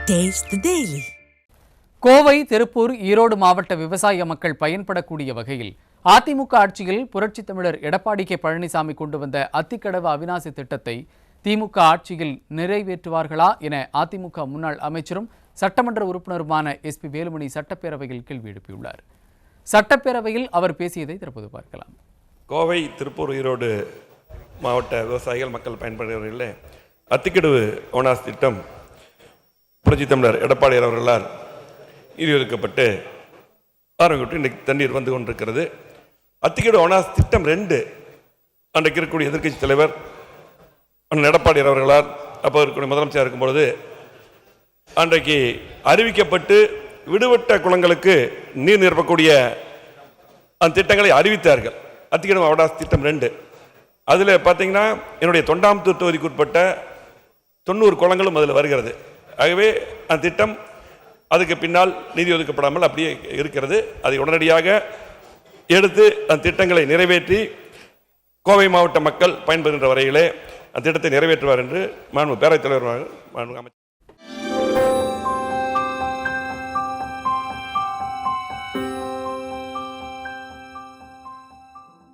Taste the Daily. Kovai, Tiruppur, Erode மாவட்ட விவசாய மக்கள் பயன்படக்கூடிய வகையில் அதிமுக ஆட்சியில் புரட்சித் தமிழர் எடப்பாடி கே பழனிசாமி கொண்டு வந்த அத்திக்கடவு அவிநாசி திட்டத்தை திமுக ஆட்சியில் நிறைவேற்றுவார்களா என அதிமுக முன்னாள் அமைச்சரும் சட்டமன்ற உறுப்பினருமான எஸ்பி வேலுமணி சட்டப்பேரவையில் கேள்வி எழுப்பியுள்ளார். சட்டப்பேரவையில் அவர் பேசியதை தற்போது பார்க்கலாம். கோவை, திருப்பூர், ஈரோடு மாவட்ட விவசாயிகள் மக்கள் பயன்படுகிறவர்களே, அத்திக்கடவு அவிநாசி திட்டம் புரட்சித் தமிழர் எடப்பாடி அவர்களால் நிதியொதுக்கப்பட்டு ஆரம்பிக்கப்பட்டு இன்றைக்கு தண்ணீர் வந்து கொண்டிருக்கிறது. அத்திக்கடவு அவிநாசி திட்டம் 2 அன்றைக்கு இருக்கக்கூடிய எதிர்க்கட்சி தலைவர் அண்ணன் எடப்பாடி அவர்களால் அப்போ இருக்கக்கூடிய முதலமைச்சர் இருக்கும்பொழுது அன்றைக்கு அறிவிக்கப்பட்டு விடுபட்ட குளங்களுக்கு நீர் நிரப்பக்கூடிய அந்த திட்டங்களை அறிவித்தார்கள். அத்திக்கடவு அவிநாசி திட்டம் 2 அதில் பார்த்தீங்கன்னா என்னுடைய தொண்டாமுத்தூர் தொகுதிக்கு உட்பட்ட 90 குளங்களும் அதில் வருகிறது. ஆகவே அந்த திட்டம் அதுக்கு பின்னால் நிதி ஒதுக்கப்படாமல் அப்படியே இருக்கிறது. அதை உடனடியாக எடுத்து அந்த திட்டங்களை நிறைவேற்றி கோவை மாவட்ட மக்கள் பயன்பெறுகின்ற வரையிலே அந்த திட்டத்தை நிறைவேற்றுவார் என்று மாண்பு பேரவைத் தலைவர் அமைச்சர்